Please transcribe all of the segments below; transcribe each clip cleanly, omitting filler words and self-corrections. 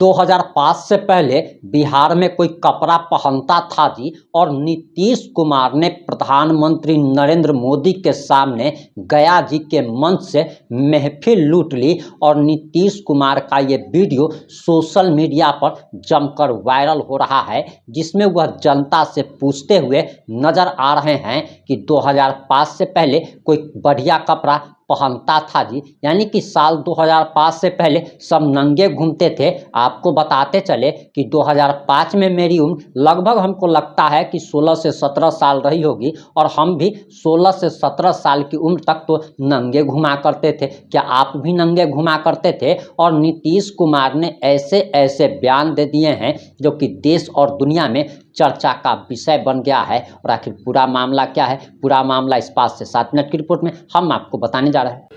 2005 से पहले बिहार में कोई कपड़ा पहनता था जी, और नीतीश कुमार ने प्रधानमंत्री नरेंद्र मोदी के सामने गया जी के मंच से महफिल लूट ली। और नीतीश कुमार का ये वीडियो सोशल मीडिया पर जमकर वायरल हो रहा है, जिसमें वह जनता से पूछते हुए नजर आ रहे हैं कि 2005 से पहले कोई बढ़िया कपड़ा पहनता था जी। यानी कि साल 2005 से पहले सब नंगे घूमते थे। आपको बताते चले कि 2005 में मेरी उम्र लगभग हमको लगता है कि 16 से 17 साल रही होगी, और हम भी 16 से 17 साल की उम्र तक तो नंगे घुमा करते थे। क्या आप भी नंगे घुमा करते थे? और नीतीश कुमार ने ऐसे ऐसे बयान दे दिए हैं जो कि देश और दुनिया में चर्चा का विषय बन गया है। और आखिर पूरा मामला क्या है? पूरा मामला इस 5 से 7 मिनट की रिपोर्ट में हम आपको बताने जा रहे हैं।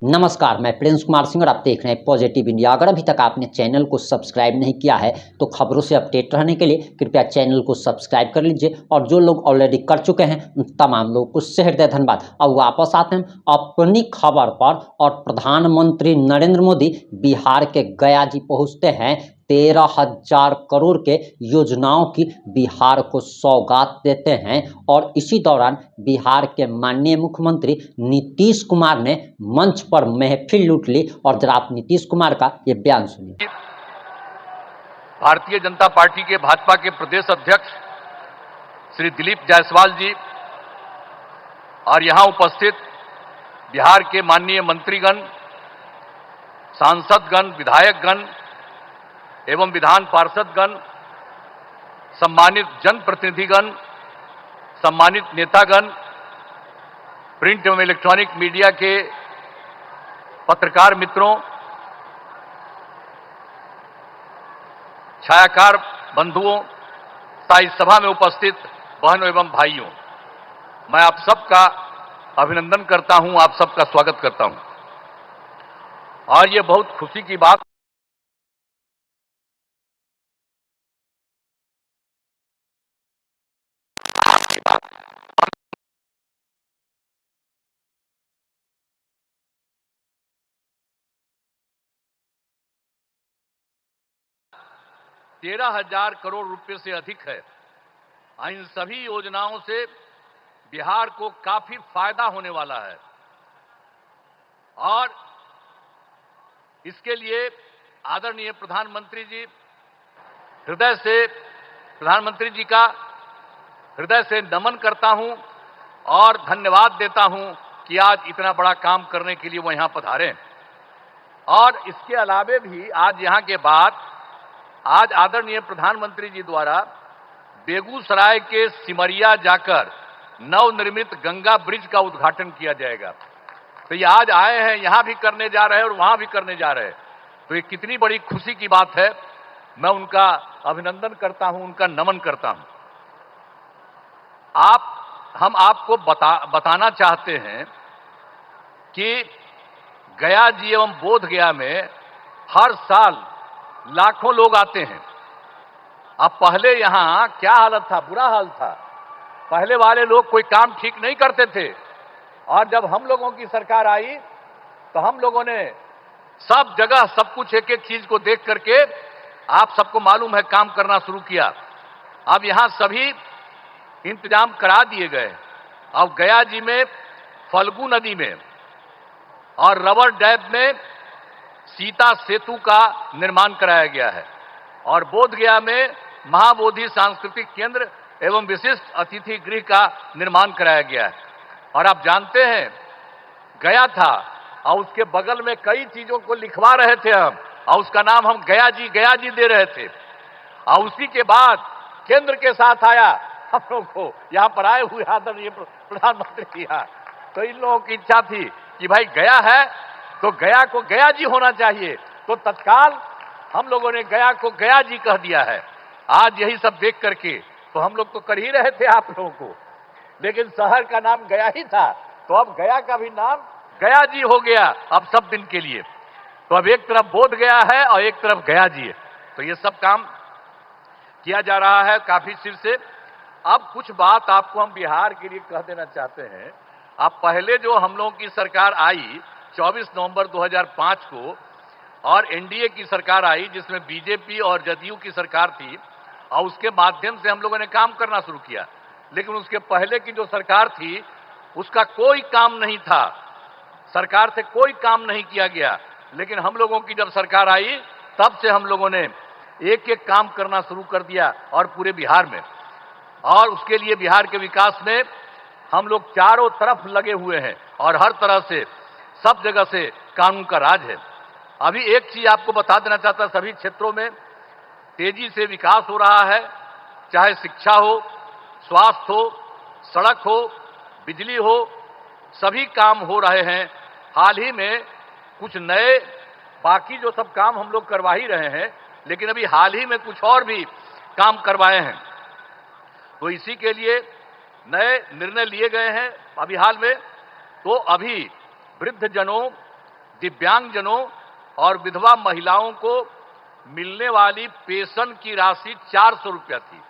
नमस्कार, मैं प्रिंस कुमार सिंह और आप देख रहे हैं पॉजिटिव इंडिया। अगर अभी तक आपने चैनल को सब्सक्राइब नहीं किया है तो खबरों से अपडेट रहने के लिए कृपया चैनल को सब्सक्राइब कर लीजिए, और जो लोग ऑलरेडी कर चुके हैं उन तमाम लोगों को सहृदय धन्यवाद। अब वापस आते हैं अपनी खबर पर। और प्रधानमंत्री नरेंद्र मोदी बिहार के गया जी पहुंचते हैं। 13,000 करोड़ के योजनाओं की बिहार को सौगात देते हैं। और इसी दौरान बिहार के माननीय मुख्यमंत्री नीतीश कुमार ने मंच पर महफिल लूट ली। और जरा आप नीतीश कुमार का ये बयान सुनिए। भारतीय जनता पार्टी के भाजपा के प्रदेश अध्यक्ष श्री दिलीप जायसवाल जी और यहां उपस्थित बिहार के माननीय मंत्रीगण, सांसदगण, विधायकगण एवं विधान पार्षदगण, सम्मानित जनप्रतिनिधिगण, सम्मानित नेतागण, प्रिंट एवं इलेक्ट्रॉनिक मीडिया के पत्रकार मित्रों, छायाकार बंधुओं, तथा इस सभा में उपस्थित बहनों एवं भाइयों, मैं आप सबका अभिनंदन करता हूं, आप सबका स्वागत करता हूं। और ये बहुत खुशी की बात 13,000 करोड़ रुपए से अधिक है। इन सभी योजनाओं से बिहार को काफी फायदा होने वाला है, और इसके लिए आदरणीय प्रधानमंत्री जी का हृदय से नमन करता हूं और धन्यवाद देता हूं कि आज इतना बड़ा काम करने के लिए वो यहां पधारे। और इसके अलावे भी आज यहां के बाद आज आदरणीय प्रधानमंत्री जी द्वारा बेगूसराय के सिमरिया जाकर नवनिर्मित गंगा ब्रिज का उद्घाटन किया जाएगा। तो ये आज आए हैं, यहां भी करने जा रहे हैं और वहां भी करने जा रहे हैं। तो ये कितनी बड़ी खुशी की बात है। मैं उनका अभिनंदन करता हूं, उनका नमन करता हूं। हम आपको बताना चाहते हैं कि गया जी एवं बोध गया में हर साल लाखों लोग आते हैं। अब पहले यहां क्या हालत था? बुरा हाल था। पहले वाले लोग कोई काम ठीक नहीं करते थे, और जब हम लोगों की सरकार आई तो हम लोगों ने सब जगह सब कुछ एक एक चीज को देख करके, आप सबको मालूम है, काम करना शुरू किया। अब यहां सभी इंतजाम करा दिए गए। अब गया जी में फल्गु नदी में और रबर डैम में सीता सेतु का निर्माण कराया गया है, और बोध गया में महाबोधि सांस्कृतिक केंद्र एवं विशिष्ट अतिथि गृह का निर्माण कराया गया है। और आप जानते हैं, गया था और उसके बगल में कई चीजों को लिखवा रहे थे हम, और उसका नाम हम गया जी दे रहे थे। और उसी के बाद केंद्र के साथ आया हम लोग को यहां पर आए हुए आदरणीय प्रधानमंत्री जी। तो इन लोगों की इच्छा थी कि भाई गया है तो गया को गया जी होना चाहिए, तो तत्काल हम लोगों ने गया को गया जी कह दिया है। आज यही सब देख करके तो हम लोग तो कर ही रहे थे आप लोगों को, लेकिन शहर का नाम गया ही था, तो अब गया का भी नाम गया जी हो गया अब सब दिन के लिए। तो अब एक तरफ बोध गया है और एक तरफ गया जी है। तो ये सब काम किया जा रहा है काफी चिर से। अब कुछ बात आपको हम बिहार के लिए कह देना चाहते हैं। अब पहले जो हम लोगों की सरकार आई 24 नवंबर 2005 को, और एनडीए की सरकार आई जिसमें बीजेपी और जदयू की सरकार थी, और उसके माध्यम से हम लोगों ने काम करना शुरू किया। लेकिन उसके पहले की जो सरकार थी उसका कोई काम नहीं था, सरकार से कोई काम नहीं किया गया। लेकिन हम लोगों की जब सरकार आई तब से हम लोगों ने एक एक काम करना शुरू कर दिया, और पूरे बिहार में। और उसके लिए बिहार के विकास में हम लोग चारों तरफ लगे हुए हैं, और हर तरह से सब जगह से कानून का राज है। अभी एक चीज आपको बता देना चाहता, सभी क्षेत्रों में तेजी से विकास हो रहा है, चाहे शिक्षा हो, स्वास्थ्य हो, सड़क हो, बिजली हो, सभी काम हो रहे हैं। हाल ही में कुछ नए, बाकी जो सब काम हम लोग करवा ही रहे हैं, लेकिन अभी हाल ही में कुछ और भी काम करवाए हैं। तो इसी के लिए नए निर्णय लिए गए हैं अभी हाल में। तो अभी वृद्धजनों, दिव्यांगजनों और विधवा महिलाओं को मिलने वाली पेंशन की राशि 400 रुपया थी,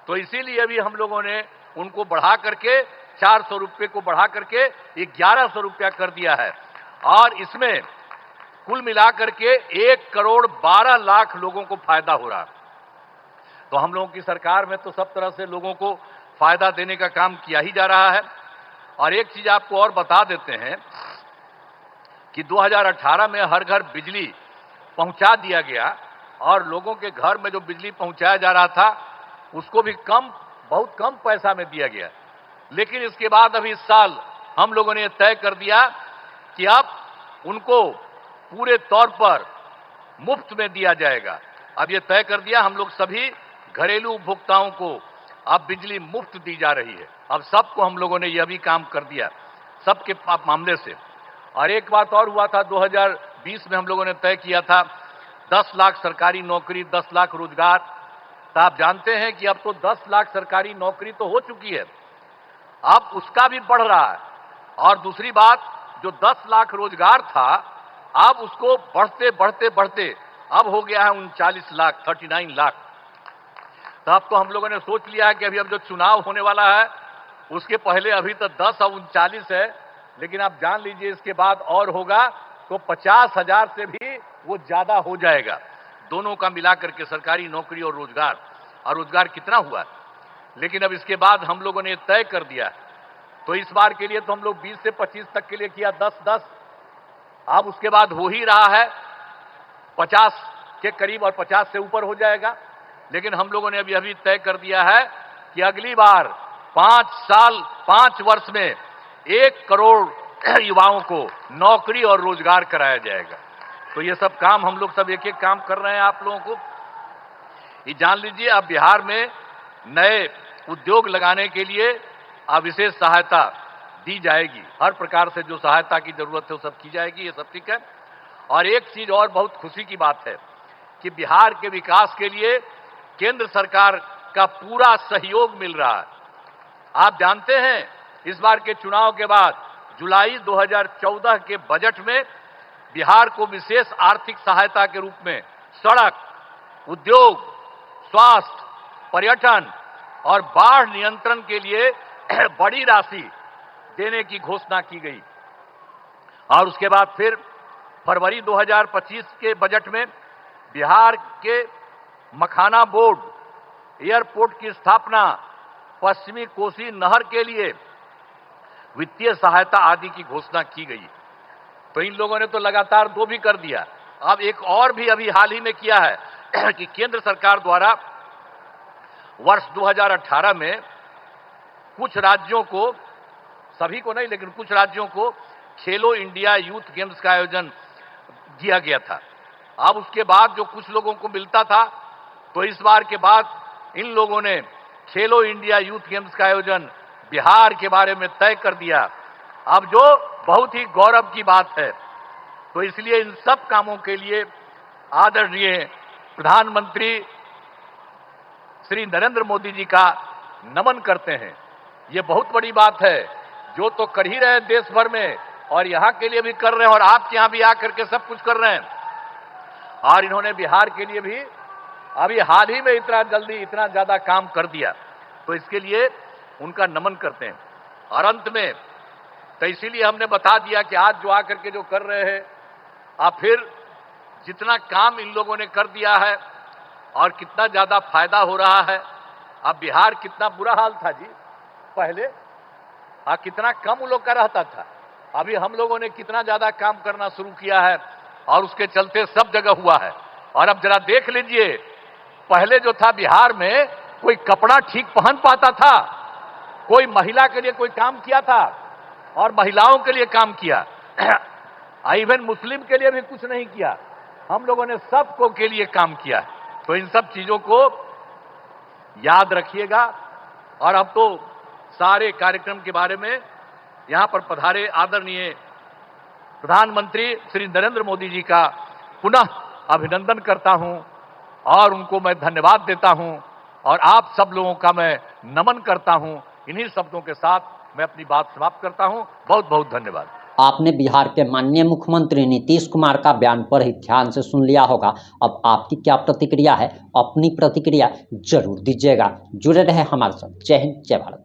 तो इसीलिए अभी हम लोगों ने उनको बढ़ा करके 400 रुपये को बढ़ा करके 1100 रुपया कर दिया है। और इसमें कुल मिलाकर के 1 करोड़ 12 लाख लोगों को फायदा हो रहा है। तो हम लोगों की सरकार में तो सब तरह से लोगों को फायदा देने का काम किया ही जा रहा है। और एक चीज आपको और बता देते हैं कि 2018 में हर घर बिजली पहुंचा दिया गया, और लोगों के घर में जो बिजली पहुंचाया जा रहा था उसको भी बहुत कम पैसा में दिया गया। लेकिन इसके बाद अभी इस साल हम लोगों ने तय कर दिया कि अब उनको पूरे तौर पर मुफ्त में दिया जाएगा। अब ये तय कर दिया, हम लोग सभी घरेलू उपभोक्ताओं को अब बिजली मुफ्त दी जा रही है। अब सबको हम लोगों ने यह भी काम कर दिया, सबके मामले से। और एक बात और हुआ था, 2020 में हम लोगों ने तय किया था 10 लाख सरकारी नौकरी, 10 लाख रोजगार। तो आप जानते हैं कि अब तो 10 लाख सरकारी नौकरी तो हो चुकी है, अब उसका भी बढ़ रहा है। और दूसरी बात, जो 10 लाख रोजगार था, अब उसको बढ़ते बढ़ते बढ़ते अब हो गया है 39 लाख, 39 लाख। तो अब तो हम लोगों ने सोच लिया है कि अभी अब जो चुनाव होने वाला है उसके पहले अभी तो 10 और 39 है, लेकिन आप जान लीजिए इसके बाद और होगा तो 50,000 से भी वो ज्यादा हो जाएगा, दोनों का मिलाकर के, सरकारी नौकरी और रोजगार। और रोजगार कितना हुआ, लेकिन अब इसके बाद हम लोगों ने तय कर दिया। तो इस बार के लिए तो हम लोग 20 से 25 तक के लिए किया 10-10, अब उसके बाद हो ही रहा है 50 के करीब, और 50 से ऊपर हो जाएगा। लेकिन हम लोगों ने अभी तय कर दिया है कि अगली बार 5 वर्ष में 1 करोड़ युवाओं को नौकरी और रोजगार कराया जाएगा। तो ये सब काम हम लोग सब एक एक काम कर रहे हैं। आप लोगों को ये जान लीजिए, अब बिहार में नए उद्योग लगाने के लिए अब विशेष सहायता दी जाएगी, हर प्रकार से जो सहायता की जरूरत है वो सब की जाएगी, ये सब ठीक है। और एक चीज और बहुत खुशी की बात है कि बिहार के विकास के लिए केंद्र सरकार का पूरा सहयोग मिल रहा है। आप जानते हैं इस बार के चुनाव के बाद जुलाई 2014 के बजट में बिहार को विशेष आर्थिक सहायता के रूप में सड़क, उद्योग, स्वास्थ्य, पर्यटन और बाढ़ नियंत्रण के लिए बड़ी राशि देने की घोषणा की गई। और उसके बाद फिर फरवरी 2025 के बजट में बिहार के मखाना बोर्ड, एयरपोर्ट की स्थापना, पश्चिमी कोसी नहर के लिए वित्तीय सहायता आदि की घोषणा की गई। तो इन लोगों ने तो लगातार 2 भी कर दिया। अब एक और भी अभी हाल ही में किया है कि केंद्र सरकार द्वारा वर्ष 2018 में कुछ राज्यों को, सभी को नहीं लेकिन कुछ राज्यों को, खेलो इंडिया यूथ गेम्स का आयोजन किया गया था। अब उसके बाद जो कुछ लोगों को मिलता था, तो इस बार के बाद इन लोगों ने खेलो इंडिया यूथ गेम्स का आयोजन बिहार के बारे में तय कर दिया, अब जो बहुत ही गौरव की बात है। तो इसलिए इन सब कामों के लिए आदरणीय प्रधानमंत्री श्री नरेंद्र मोदी जी का नमन करते हैं। ये बहुत बड़ी बात है, जो तो कर ही रहे हैं देश भर में, और यहां के लिए भी कर रहे हैं, और आपके यहां भी आकर के सब कुछ कर रहे हैं। और इन्होंने बिहार के लिए भी अभी हाल ही में इतना जल्दी इतना ज्यादा काम कर दिया, तो इसके लिए उनका नमन करते हैं। और अंत में तो इसीलिए हमने बता दिया कि आज जो आकर के जो कर रहे हैं, अब फिर जितना काम इन लोगों ने कर दिया है और कितना ज्यादा फायदा हो रहा है। अब बिहार कितना बुरा हाल था जी पहले, कितना कम उन लोग का रहता था, अभी हम लोगों ने कितना ज्यादा काम करना शुरू किया है और उसके चलते सब जगह हुआ है। और अब जरा देख लीजिए, पहले जो था बिहार में कोई कपड़ा ठीक पहन पाता था, कोई महिला के लिए कोई काम किया था और महिलाओं के लिए काम किया, इवन मुस्लिम के लिए भी कुछ नहीं किया, हम लोगों ने सबको के लिए काम किया। तो इन सब चीजों को याद रखिएगा। और अब तो सारे कार्यक्रम के बारे में यहां पर पधारे आदरणीय प्रधानमंत्री श्री नरेंद्र मोदी जी का पुनः अभिनंदन करता हूं और उनको मैं धन्यवाद देता हूं और आप सब लोगों का मैं नमन करता हूं। इन्हीं शब्दों के साथ मैं अपनी बात समाप्त करता हूं। बहुत बहुत धन्यवाद। आपने बिहार के माननीय मुख्यमंत्री नीतीश कुमार का बयान पर ही ध्यान से सुन लिया होगा। अब आपकी क्या प्रतिक्रिया है, अपनी प्रतिक्रिया जरूर दीजिएगा। जुड़े रहे हमारे साथ। जय हिंद, जय भारत।